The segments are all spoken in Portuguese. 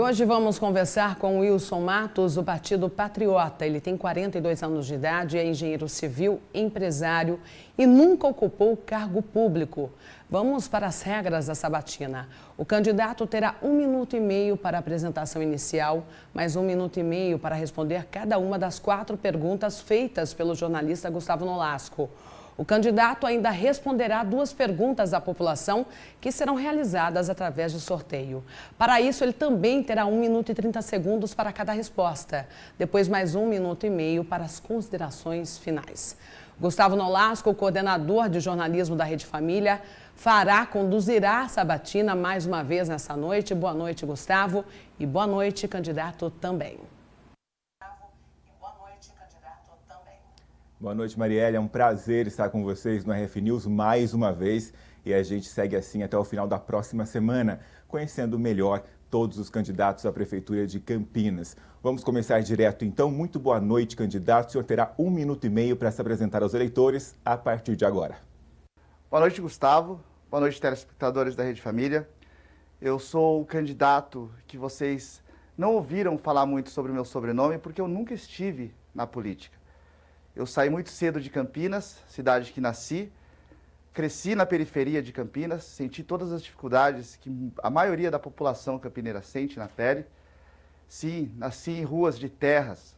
hoje vamos conversar com Wilson Matos, do Partido Patriota. Ele tem 42 anos de idade, é engenheiro civil, empresário e nunca ocupou cargo público. Vamos para as regras da sabatina. O candidato terá 1 minuto e meio para a apresentação inicial, mais 1 minuto e meio para responder cada uma das 4 perguntas feitas pelo jornalista Gustavo Nolasco. O candidato ainda responderá 2 perguntas da população que serão realizadas através de sorteio. Para isso, ele também terá 1 minuto e 30 segundos para cada resposta. Depois, mais 1 minuto e meio para as considerações finais. Gustavo Nolasco, o coordenador de jornalismo da Rede Família, conduzirá a sabatina mais uma vez nessa noite. Boa noite, Gustavo. E boa noite, candidato também. Boa noite, Marielle. É um prazer estar com vocês no RF News mais uma vez. E a gente segue assim até o final da próxima semana, conhecendo melhor todos os candidatos à Prefeitura de Campinas. Vamos começar direto, então. Muito boa noite, candidato. O senhor terá 1 minuto e meio para se apresentar aos eleitores a partir de agora. Boa noite, Gustavo. Boa noite, telespectadores da Rede Família. Eu sou o candidato que vocês não ouviram falar muito sobre o meu sobrenome, porque eu nunca estive na política. Eu saí muito cedo de Campinas, cidade que nasci, cresci na periferia de Campinas, senti todas as dificuldades que a maioria da população campineira sente na pele. Sim, nasci em ruas de terras,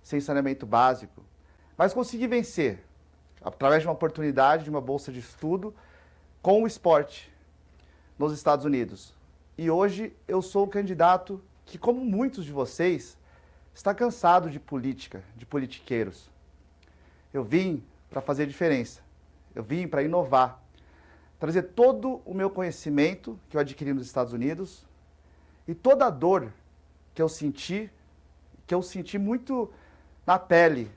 sem saneamento básico, mas consegui vencer, através de uma oportunidade, de uma bolsa de estudo, com o esporte nos Estados Unidos. E hoje eu sou o candidato que, como muitos de vocês, está cansado de política, de politiqueiros. Eu vim para fazer diferença, eu vim para inovar, trazer todo o meu conhecimento que eu adquiri nos Estados Unidos e toda a dor que eu senti muito na pele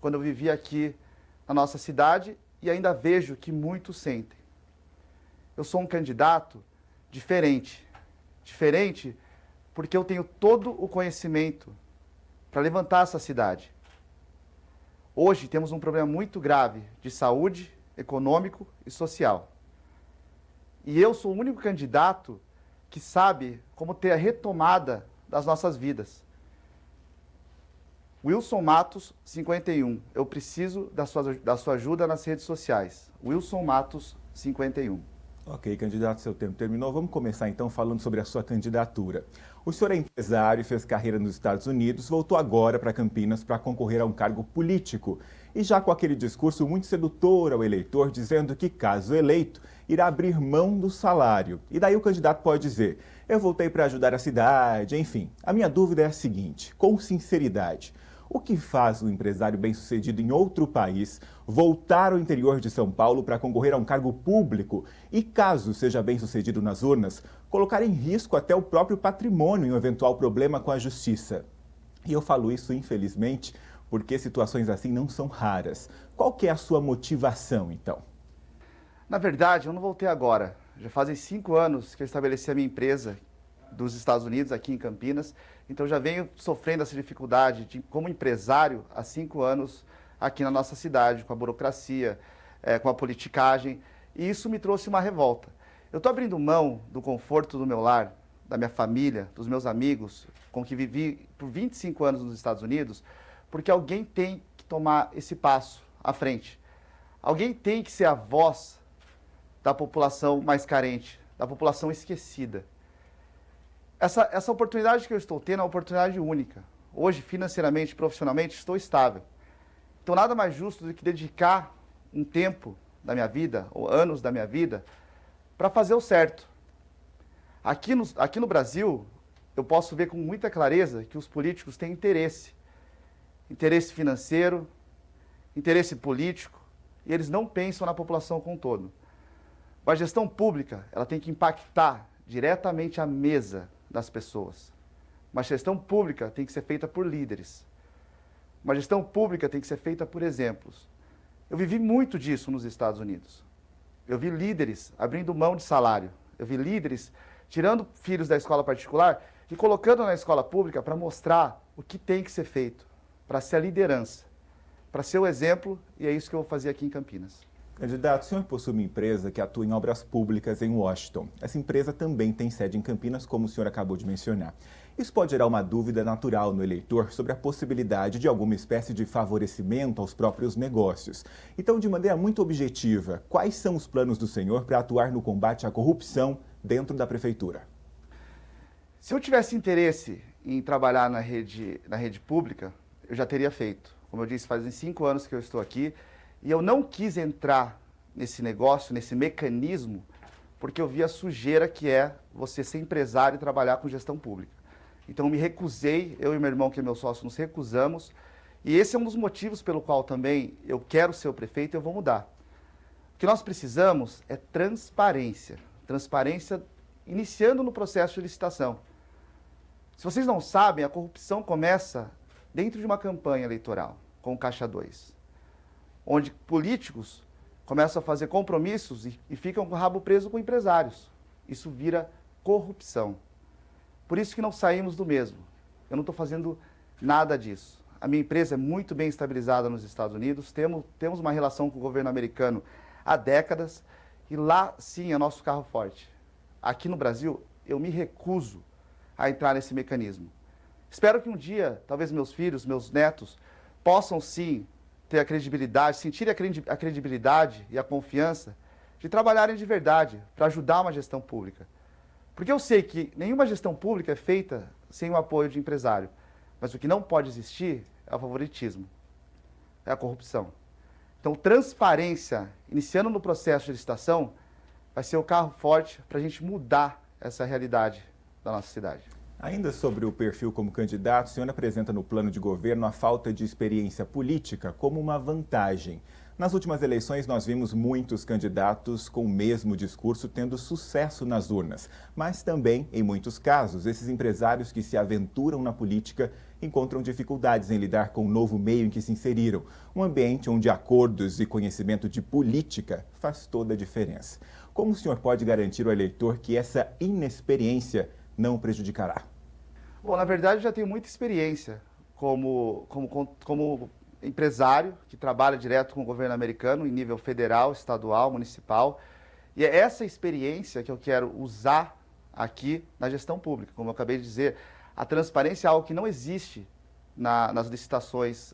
quando eu vivi aqui na nossa cidade e ainda vejo que muitos sentem. Eu sou um candidato diferente porque eu tenho todo o conhecimento para levantar essa cidade. Hoje temos um problema muito grave de saúde, econômico e social. E eu sou o único candidato que sabe como ter a retomada das nossas vidas. Wilson Matos, 51. Eu preciso da sua ajuda nas redes sociais. Wilson Matos, 51. Ok, candidato, seu tempo terminou. Vamos começar então falando sobre a sua candidatura. O senhor é empresário, fez carreira nos Estados Unidos, voltou agora para Campinas para concorrer a um cargo político. E já com aquele discurso muito sedutor ao eleitor, dizendo que, caso eleito, irá abrir mão do salário. E daí o candidato pode dizer, eu voltei para ajudar a cidade, enfim. A minha dúvida é a seguinte, com sinceridade, o que faz um empresário bem-sucedido em outro país voltar ao interior de São Paulo para concorrer a um cargo público e, caso seja bem-sucedido nas urnas, colocar em risco até o próprio patrimônio em um eventual problema com a justiça? E eu falo isso, infelizmente, porque situações assim não são raras. Qual que é a sua motivação, então? Na verdade, eu não voltei agora. Já fazem 5 anos que eu estabeleci a minha empresa dos Estados Unidos, aqui em Campinas. Então, já venho sofrendo essa dificuldade como empresário há 5 anos aqui na nossa cidade, com a burocracia, com a politicagem. E isso me trouxe uma revolta. Eu estou abrindo mão do conforto do meu lar, da minha família, dos meus amigos, com que vivi por 25 anos nos Estados Unidos, porque alguém tem que tomar esse passo à frente. Alguém tem que ser a voz da população mais carente, da população esquecida. Essa oportunidade que eu estou tendo é uma oportunidade única. Hoje, financeiramente, profissionalmente, estou estável. Então, nada mais justo do que dedicar um tempo da minha vida, ou anos da minha vida, para fazer o certo. Aqui no Brasil, eu posso ver com muita clareza que os políticos têm interesse. Interesse financeiro, interesse político, e eles não pensam na população como um todo. A gestão pública, ela tem que impactar diretamente a mesa das pessoas. Uma gestão pública tem que ser feita por líderes. Uma gestão pública tem que ser feita por exemplos. Eu vivi muito disso nos Estados Unidos. Eu vi líderes abrindo mão de salário. Eu vi líderes tirando filhos da escola particular e colocando na escola pública para mostrar o que tem que ser feito, para ser a liderança, para ser o exemplo, e é isso que eu vou fazer aqui em Campinas. Candidato, o senhor possui uma empresa que atua em obras públicas em Washington. Essa empresa também tem sede em Campinas, como o senhor acabou de mencionar. Isso pode gerar uma dúvida natural no eleitor sobre a possibilidade de alguma espécie de favorecimento aos próprios negócios. Então, de maneira muito objetiva, quais são os planos do senhor para atuar no combate à corrupção dentro da prefeitura? Se eu tivesse interesse em trabalhar na rede pública, eu já teria feito. Como eu disse, fazem 5 anos que eu estou aqui e eu não quis entrar nesse negócio, nesse mecanismo, porque eu vi a sujeira que é você ser empresário e trabalhar com gestão pública. Então eu me recusei, eu e meu irmão, que é meu sócio, nos recusamos. E esse é um dos motivos pelo qual também eu quero ser o prefeito e eu vou mudar. O que nós precisamos é transparência. Transparência iniciando no processo de licitação. Se vocês não sabem, a corrupção começa dentro de uma campanha eleitoral, com o Caixa 2, onde políticos começam a fazer compromissos e ficam com o rabo preso com empresários. Isso vira corrupção. Por isso que não saímos do mesmo. Eu não estou fazendo nada disso. A minha empresa é muito bem estabilizada nos Estados Unidos, temos uma relação com o governo americano há décadas e lá sim é nosso carro forte. Aqui no Brasil, eu me recuso a entrar nesse mecanismo. Espero que um dia, talvez meus filhos, meus netos, possam sim ter a credibilidade, sentir a credibilidade e a confiança de trabalharem de verdade para ajudar uma gestão pública. Porque eu sei que nenhuma gestão pública é feita sem o apoio de empresário. Mas o que não pode existir é o favoritismo, é a corrupção. Então, transparência, iniciando no processo de licitação, vai ser o carro forte para a gente mudar essa realidade da nossa cidade. Ainda sobre o perfil como candidato, o senhor apresenta no plano de governo a falta de experiência política como uma vantagem. Nas últimas eleições, nós vimos muitos candidatos com o mesmo discurso tendo sucesso nas urnas. Mas também, em muitos casos, esses empresários que se aventuram na política encontram dificuldades em lidar com o novo meio em que se inseriram. Um ambiente onde acordos e conhecimento de política faz toda a diferença. Como o senhor pode garantir ao eleitor que essa inexperiência não o prejudicará? Bom, na verdade, eu já tenho muita experiência como empresário que trabalha direto com o governo americano em nível federal, estadual, municipal. E é essa experiência que eu quero usar aqui na gestão pública. Como eu acabei de dizer, a transparência é algo que não existe nas licitações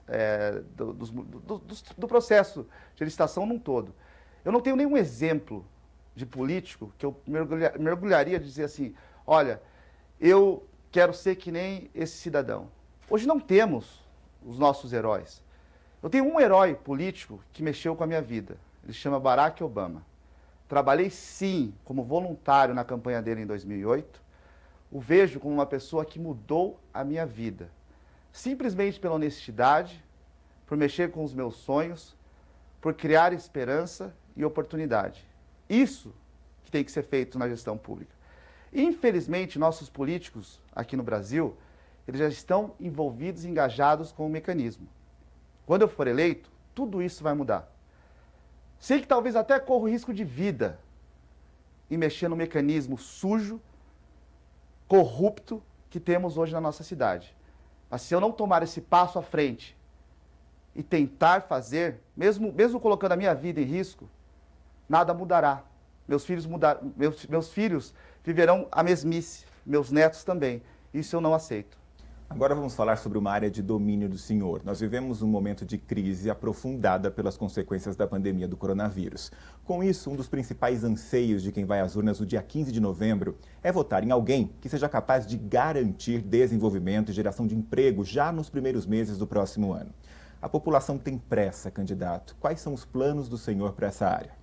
do processo de licitação num todo. Eu não tenho nenhum exemplo de político que eu mergulharia de dizer assim, olha, eu quero ser que nem esse cidadão. Hoje não temos os nossos heróis. Eu tenho um herói político que mexeu com a minha vida. Ele se chama Barack Obama. Trabalhei, sim, como voluntário na campanha dele em 2008. O vejo como uma pessoa que mudou a minha vida. Simplesmente pela honestidade, por mexer com os meus sonhos, por criar esperança e oportunidade. Isso que tem que ser feito na gestão pública. Infelizmente, nossos políticos aqui no Brasil, eles já estão envolvidos e engajados com o mecanismo. Quando eu for eleito, tudo isso vai mudar. Sei que talvez até corro risco de vida em mexer no mecanismo sujo, corrupto que temos hoje na nossa cidade. Mas se eu não tomar esse passo à frente e tentar fazer, mesmo colocando a minha vida em risco, nada mudará. Meus filhos viverão a mesmice, meus netos também. Isso eu não aceito. Agora vamos falar sobre uma área de domínio do senhor. Nós vivemos um momento de crise aprofundada pelas consequências da pandemia do coronavírus. Com isso, um dos principais anseios de quem vai às urnas no dia 15 de novembro é votar em alguém que seja capaz de garantir desenvolvimento e geração de emprego já nos primeiros meses do próximo ano. A população tem pressa, candidato. Quais são os planos do senhor para essa área?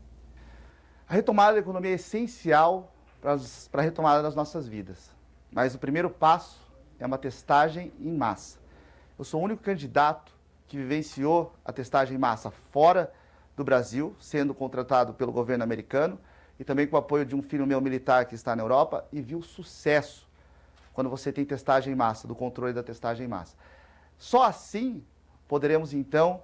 A retomada da economia é essencial para a retomada das nossas vidas. Mas o primeiro passo é uma testagem em massa. Eu sou o único candidato que vivenciou a testagem em massa fora do Brasil, sendo contratado pelo governo americano e também com o apoio de um filho meu militar que está na Europa e viu sucesso quando você tem testagem em massa, do controle da testagem em massa. Só assim poderemos, então,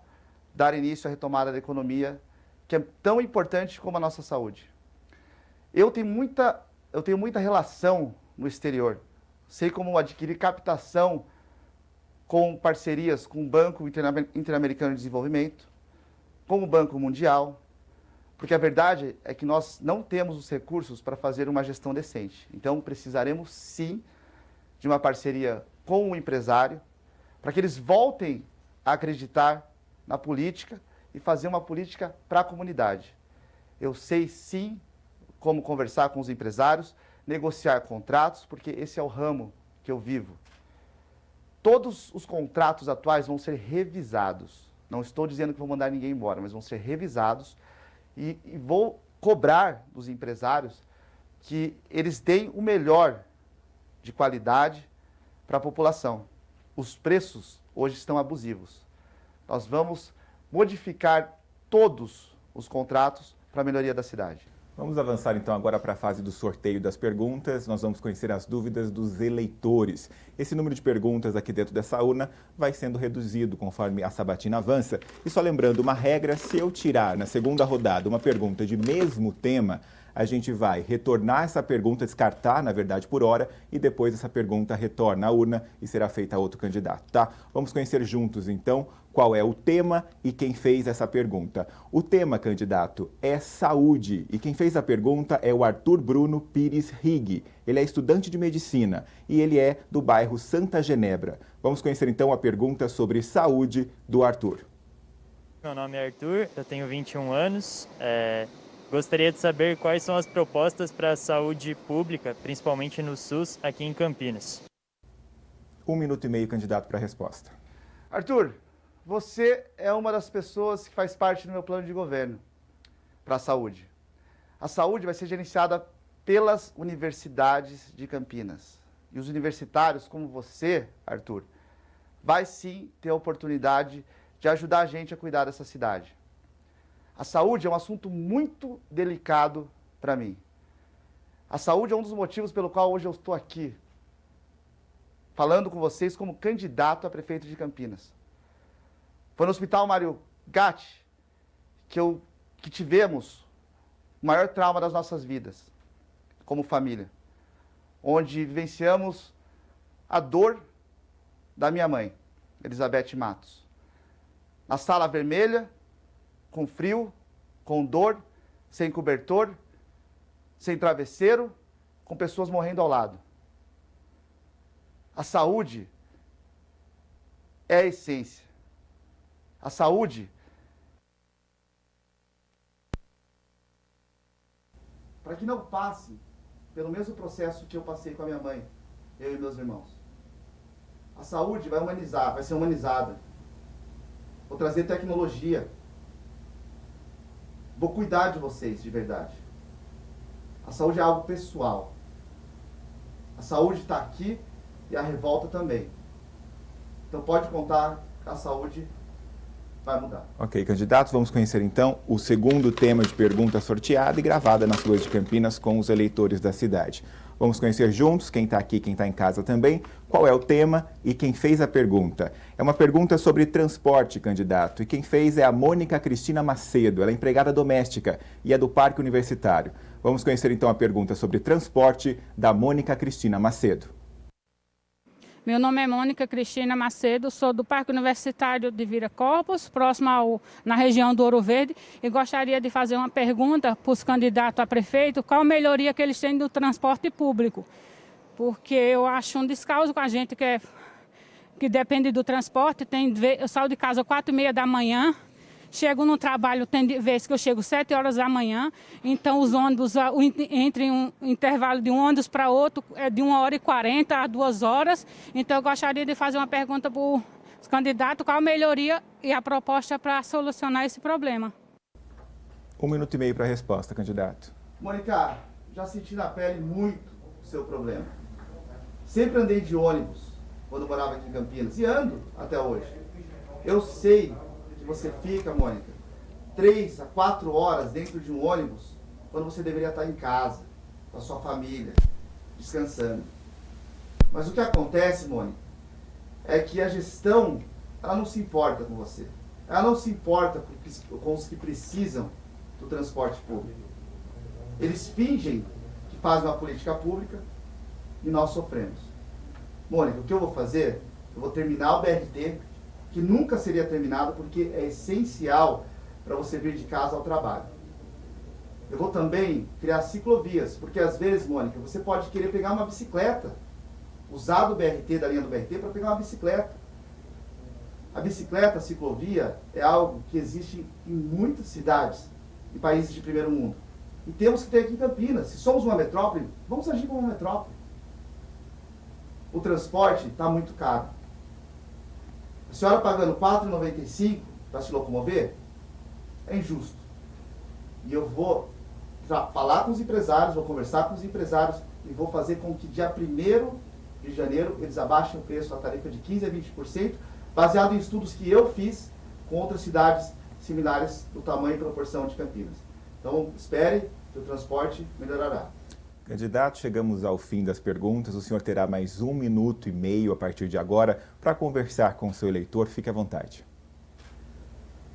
dar início à retomada da economia, que é tão importante como a nossa saúde. Eu tenho muita relação no exterior. Sei como adquirir captação com parcerias com o Banco Interamericano de Desenvolvimento, com o Banco Mundial, Porque a verdade é que nós não temos os recursos para fazer uma gestão decente. Então, precisaremos sim de uma parceria com o empresário, para que eles voltem a acreditar na política e fazer uma política para a comunidade. Eu sei sim como conversar com os empresários, negociar contratos, porque esse é o ramo que eu vivo. Todos os contratos atuais vão ser revisados. Não estou dizendo que vou mandar ninguém embora, mas vão ser revisados e vou cobrar dos empresários que eles deem o melhor de qualidade para a população. Os preços hoje estão abusivos. Nós vamos modificar todos os contratos para a melhoria da cidade. Vamos avançar então agora para a fase do sorteio das perguntas. Nós vamos conhecer as dúvidas dos eleitores. Esse número de perguntas aqui dentro dessa urna vai sendo reduzido conforme a sabatina avança. E só lembrando uma regra, se eu tirar na segunda rodada uma pergunta de mesmo tema, a gente vai retornar essa pergunta, descartar, na verdade, por hora, e depois essa pergunta retorna à urna e será feita a outro candidato, tá? Vamos conhecer juntos, então, qual é o tema e quem fez essa pergunta. O tema, candidato, é saúde, e quem fez a pergunta é o Arthur Bruno Pires Rigg. Ele é estudante de medicina e ele é do bairro Santa Genebra. Vamos conhecer, então, a pergunta sobre saúde do Arthur. Meu nome é Arthur, eu tenho 21 anos. Gostaria de saber quais são as propostas para a saúde pública, principalmente no SUS, aqui em Campinas. 1 minuto e meio, candidato, para a resposta. Arthur, você é uma das pessoas que faz parte do meu plano de governo para a saúde. A saúde vai ser gerenciada pelas universidades de Campinas. E os universitários, como você, Arthur, vai sim ter a oportunidade de ajudar a gente a cuidar dessa cidade. A saúde é um assunto muito delicado para mim. A saúde é um dos motivos pelo qual hoje eu estou aqui, falando com vocês como candidato a prefeito de Campinas. Foi no Hospital Mário Gatti que tivemos o maior trauma das nossas vidas, como família, onde vivenciamos a dor da minha mãe, Elizabeth Matos. Na sala vermelha, com frio, com dor, sem cobertor, sem travesseiro, com pessoas morrendo ao lado. A saúde é a essência. A saúde, para que não passe pelo mesmo processo que eu passei com a minha mãe, eu e meus irmãos. A saúde vai humanizar, vai ser humanizada. Vou trazer tecnologia. Vou cuidar de vocês, de verdade. A saúde é algo pessoal. A saúde está aqui e a revolta também. Então pode contar que a saúde vai mudar. Ok, candidatos, vamos conhecer então o segundo tema de pergunta sorteada e gravada nas ruas de Campinas com os eleitores da cidade. Vamos conhecer juntos, quem está aqui, quem está em casa também, qual é o tema e quem fez a pergunta. É uma pergunta sobre transporte, candidato, e quem fez é a Mônica Cristina Macedo. Ela é empregada doméstica e é do Parque Universitário. Vamos conhecer então a pergunta sobre transporte da Mônica Cristina Macedo. Meu nome é Mônica Cristina Macedo, sou do Parque Universitário de Viracopos, próximo na região do Ouro Verde, e gostaria de fazer uma pergunta para os candidatos a prefeito, qual a melhoria que eles têm no transporte público, porque eu acho um descaso com a gente que depende do transporte. Eu saio de casa às 4h30 da manhã, chego no trabalho, tem vezes que eu chego 7 horas da manhã, então os ônibus, entre um intervalo de um ônibus para outro, é de 1h40 a 2 horas. Então eu gostaria de fazer uma pergunta para os candidatos, qual a melhoria e a proposta para solucionar esse problema. 1 minuto e meio para a resposta, candidato. Mônica, já senti na pele muito o seu problema. Sempre andei de ônibus quando morava aqui em Campinas e ando até hoje. Eu sei que você fica, Mônica, 3 a 4 horas dentro de um ônibus quando você deveria estar em casa, com a sua família, descansando. Mas o que acontece, Mônica, é que a gestão, ela não se importa com você. Ela não se importa com os que precisam do transporte público. Eles fingem que fazem uma política pública e nós sofremos. Mônica, o que eu vou fazer? Eu vou terminar o BRT, que nunca seria terminado porque é essencial para você vir de casa ao trabalho. Eu vou também criar ciclovias, porque às vezes, Mônica, você pode querer pegar uma bicicleta, usar do BRT, da linha do BRT, para pegar uma bicicleta. A bicicleta, a ciclovia, é algo que existe em muitas cidades, em países de primeiro mundo. E temos que ter aqui em Campinas. Se somos uma metrópole, vamos agir como uma metrópole. O transporte está muito caro. A senhora pagando R$ 4,95 para se locomover, é injusto. E eu vou falar com os empresários, vou conversar com os empresários e vou fazer com que dia 1º de janeiro eles abaixem o preço da tarifa de 15% a 20%, baseado em estudos que eu fiz com outras cidades similares do tamanho e proporção de Campinas. Então, espere que o transporte melhorará. Candidato, chegamos ao fim das perguntas. O senhor terá mais 1 minuto e meio a partir de agora para conversar com o seu eleitor. Fique à vontade.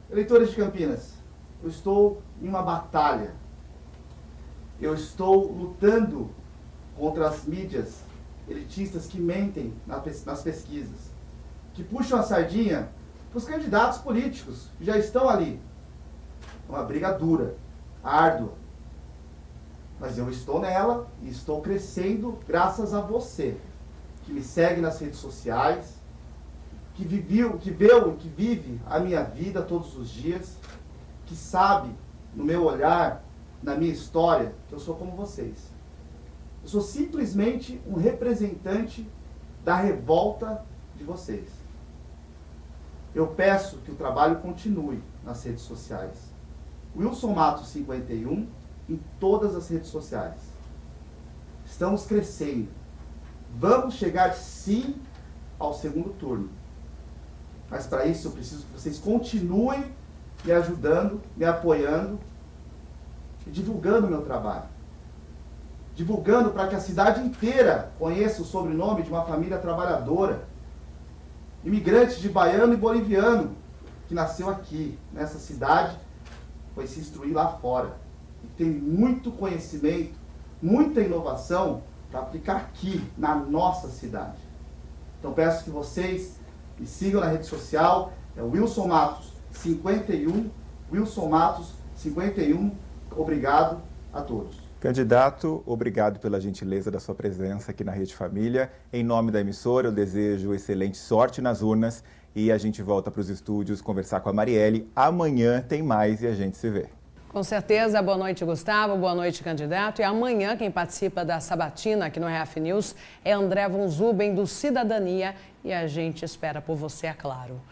Eleitores de Campinas, eu estou em uma batalha. Eu estou lutando contra as mídias elitistas que mentem nas pesquisas, que puxam a sardinha para os candidatos políticos que já estão ali. É uma briga dura, árdua. Mas eu estou nela e estou crescendo graças a você, que me segue nas redes sociais, que vive a minha vida todos os dias, que sabe, no meu olhar, na minha história, que eu sou como vocês. Eu sou simplesmente um representante da revolta de vocês. Eu peço que o trabalho continue nas redes sociais. Wilson Matos 51 em todas as redes sociais. Estamos crescendo. Vamos chegar sim ao segundo turno. Mas para isso eu preciso que vocês continuem me ajudando, me apoiando e divulgando o meu trabalho. Divulgando para que a cidade inteira conheça o sobrenome de uma família trabalhadora, imigrante de baiano e boliviano, que nasceu aqui, nessa cidade, foi se instruir lá fora. E tem muito conhecimento, muita inovação para aplicar aqui, na nossa cidade. Então peço que vocês me sigam na rede social, é Wilson Matos 51, Wilson Matos 51. Obrigado a todos. Candidato, obrigado pela gentileza da sua presença aqui na Rede Família. Em nome da emissora, eu desejo excelente sorte nas urnas e a gente volta para os estúdios conversar com a Marielle. Amanhã tem mais e a gente se vê. Com certeza. Boa noite, Gustavo. Boa noite, candidato. E amanhã quem participa da sabatina aqui no RF News é André Von Zuben, do Cidadania. E a gente espera por você, é claro.